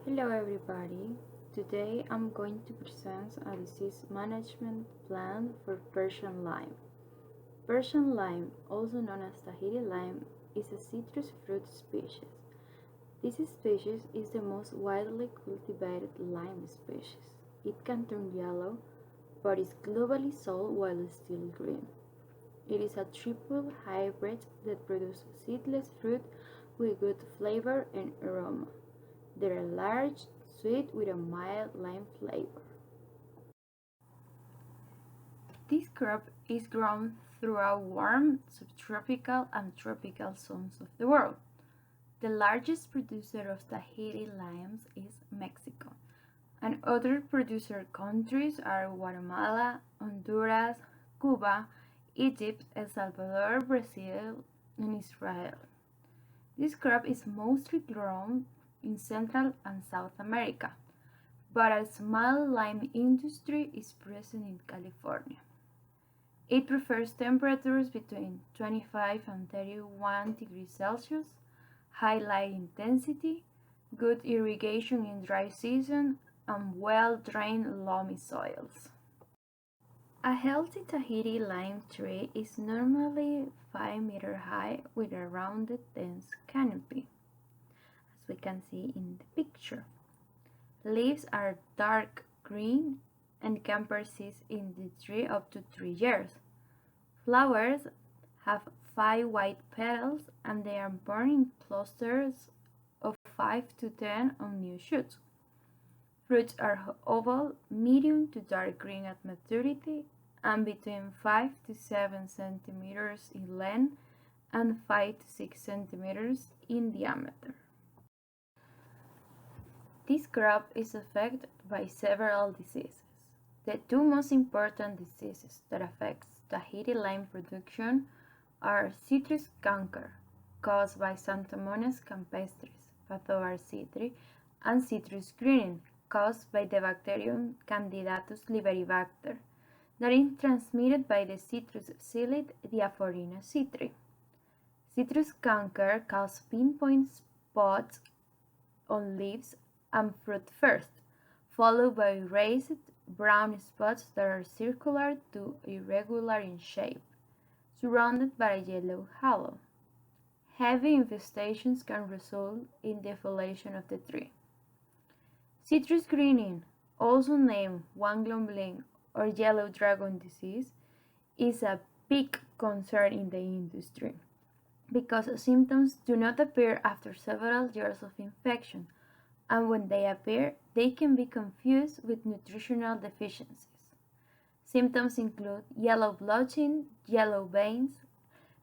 Hello everybody. Today I'm going to present a disease management plan for Persian lime. Persian lime, also known as Tahiti lime, is a citrus fruit species. This species is the most widely cultivated lime species. It can turn yellow, but is globally sold while still green. It is a triple hybrid that produces seedless fruit with good flavor and aroma. They are large, sweet with a mild lime flavor. This crop is grown throughout warm, subtropical, and tropical zones of the world. The largest producer of Tahiti limes is Mexico, and other producer countries are Guatemala, Honduras, Cuba, Egypt, El Salvador, Brazil, and Israel. This crop is mostly grown in Central and South America, but a small lime industry is present in California. It prefers temperatures between 25 and 31 degrees Celsius, high light intensity, good irrigation in dry season, and well-drained loamy soils. A healthy Tahiti lime tree is normally 5 meters high with a rounded dense canopy, as we can see in the picture. Leaves are dark green and can persist in the tree up to 3 years. Flowers have 5 white petals and they are born in clusters of 5 to 10 on new shoots. Fruits are oval, medium to dark green at maturity and between 5 to 7 centimeters in length and 5 to 6 centimeters in diameter. This crop is affected by several diseases. The two most important diseases that affect Tahiti lime production are citrus canker, caused by Xanthomonas campestris, Pathobar citri, and citrus greening, caused by the bacterium Candidatus liberibacter, that is transmitted by the citrus psyllid Diaphorina citri. Citrus canker causes pinpoint spots on leaves and fruit first, followed by raised brown spots that are circular to irregular in shape, surrounded by a yellow halo. Heavy infestations can result in defoliation of the tree. Citrus greening, also named Wanglomblin or yellow dragon disease, is a big concern in the industry because symptoms do not appear after several years of infection, and when they appear, they can be confused with nutritional deficiencies. Symptoms include yellow blotching, yellow veins,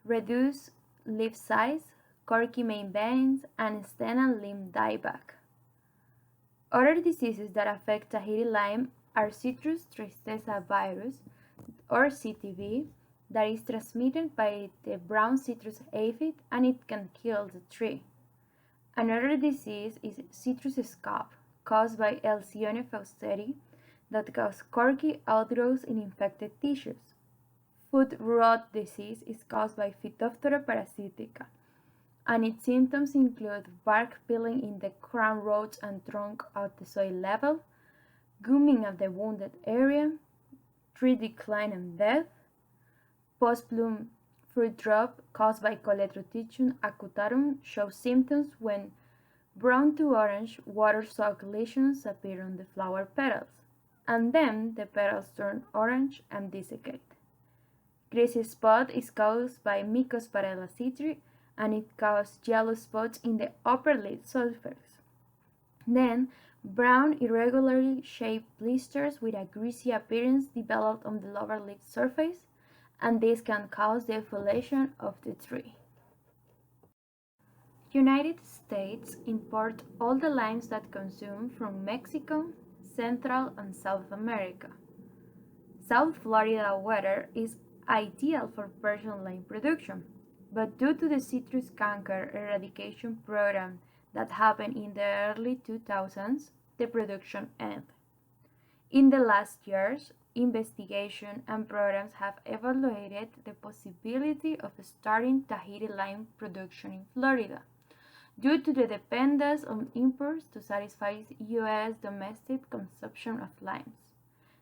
reduced leaf size, corky main veins, and stem and limb dieback. Other diseases that affect Tahiti lime are citrus tristeza virus, or CTV, that is transmitted by the brown citrus aphid and it can kill the tree. Another disease is citrus scab, caused by Alcyone fausteri, that causes corky outgrowths in infected tissues. Foot rot disease is caused by Phytophthora parasitica, and its symptoms include bark peeling in the crown roots and trunk at the soil level, gumming at the wounded area, tree decline and death, post-bloom fruit drop caused by Coletrotichum acutatum shows symptoms when brown to orange water-soaked lesions appear on the flower petals, and then the petals turn orange and desiccate. Greasy spot is caused by Mycosparella citri, and it causes yellow spots in the upper lid surface. Then, brown irregularly shaped blisters with a greasy appearance develop on the lower lid surface, and this can cause defoliation of the tree. United States import all the limes that consume from Mexico, Central and South America. South Florida weather is ideal for Persian lime production, but due to the citrus canker eradication program that happened in the early 2000s, the production ended. In the last years, investigation and programs have evaluated the possibility of starting Tahiti lime production in Florida due to the dependence on imports to satisfy U.S. domestic consumption of limes.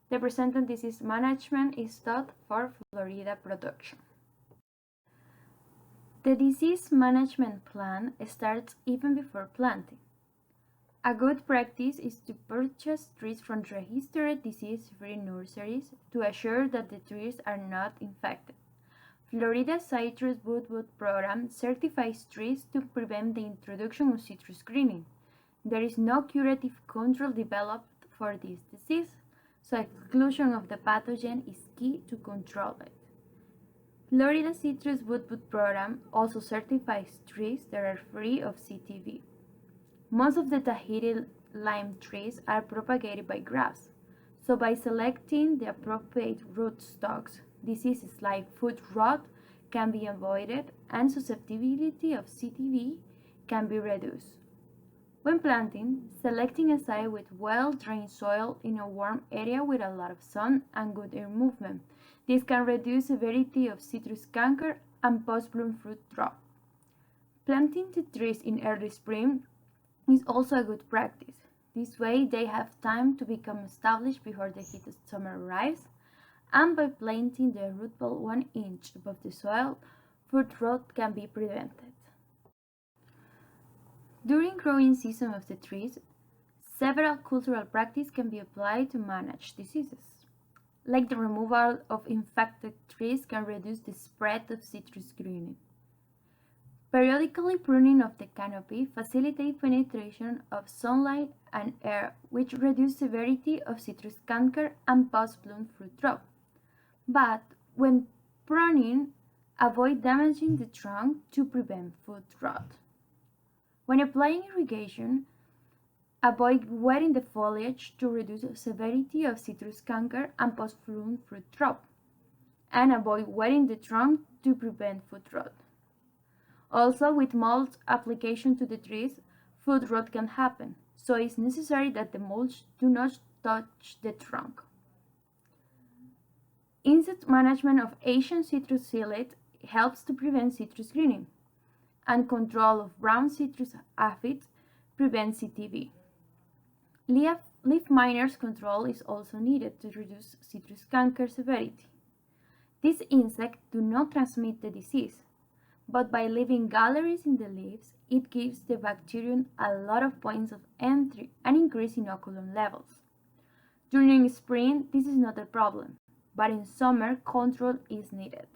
The presented disease management is taught for Florida production. The disease management plan starts even before planting. A good practice is to purchase trees from registered disease-free nurseries to assure that the trees are not infected. Florida's Citrus Woodwood program certifies trees to prevent the introduction of citrus greening. There is no curative control developed for this disease, so exclusion of the pathogen is key to control it. Florida Citrus Woodwood program also certifies trees that are free of CTV. Most of the Tahiti lime trees are propagated by grafts, so by selecting the appropriate rootstocks, diseases like foot rot can be avoided and susceptibility of CTV can be reduced. When planting, selecting a site with well-drained soil in a warm area with a lot of sun and good air movement. This can reduce severity of citrus canker and post-bloom fruit drop. Planting the trees in early spring is also a good practice. This way they have time to become established before the heat of summer arrives, and by planting the root ball 1 inch above the soil, fruit rot can be prevented. During growing season of the trees, several cultural practices can be applied to manage diseases. Like the removal of infected trees can reduce the spread of citrus greening. Periodically pruning of the canopy facilitates penetration of sunlight and air, which reduces severity of citrus canker and post-bloom fruit drop. But when pruning, avoid damaging the trunk to prevent fruit rot. When applying irrigation, avoid wetting the foliage to reduce the severity of citrus canker and post-bloom fruit drop, and avoid wetting the trunk to prevent fruit rot. Also, with mulch application to the trees, fruit rot can happen, so it's necessary that the mulch do not touch the trunk. Insect management of Asian citrus psyllid helps to prevent citrus greening, and control of brown citrus aphids prevents CTV. Leaf miners control is also needed to reduce citrus canker severity. These insects do not transmit the disease, but by leaving galleries in the leaves, it gives the bacterium a lot of points of entry and increase inoculum levels. During spring, this is not a problem, but in summer, control is needed.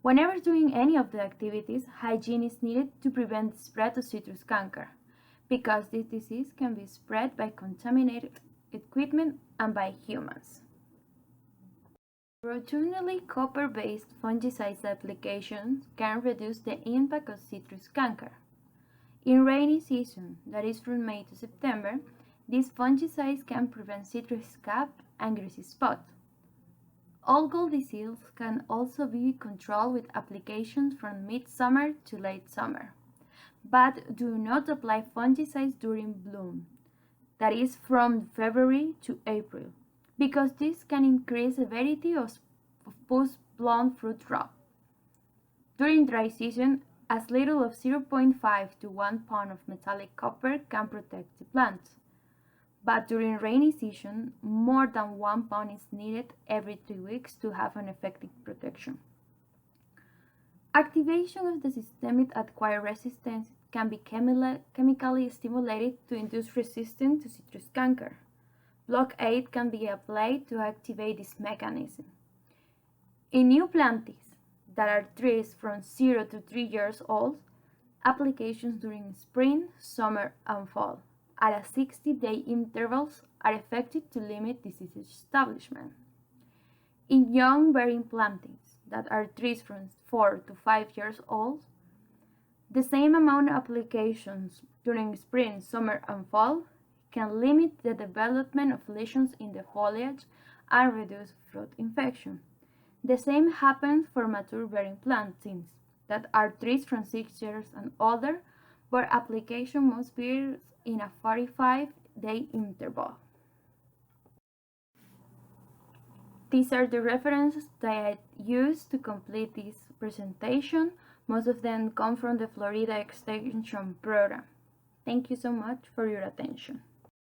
Whenever doing any of the activities, hygiene is needed to prevent the spread of citrus canker, because this disease can be spread by contaminated equipment and by humans. Routinely copper-based fungicide applications can reduce the impact of citrus canker. In rainy season, that is from May to September, these fungicides can prevent citrus scab and greasy spot. Algal disease can also be controlled with applications from mid-summer to late summer, but do not apply fungicides during bloom, that is from February to April, because this can increase severity of post-bloom fruit rot. During dry season, as little of 0.5 to 1 pound of metallic copper can protect the plants. But during rainy season, more than 1 pound is needed every 3 weeks to have an effective protection. Activation of the systemic acquired resistance can be chemically stimulated to induce resistance to citrus canker. Blockade can be applied to activate this mechanism. In new plantings that are trees from 0 to 3 years old, applications during spring, summer, and fall at a 60-day intervals are effective to limit disease establishment. In young bearing plantings that are trees from 4 to 5 years old, the same amount of applications during spring, summer, and fall can limit the development of lesions in the foliage and reduce fruit infection. The same happens for mature bearing plantings that are trees from 6 years and older, where application must be in a 45-day interval. These are the references that I used to complete this presentation. Most of them come from the Florida Extension Program. Thank you so much for your attention.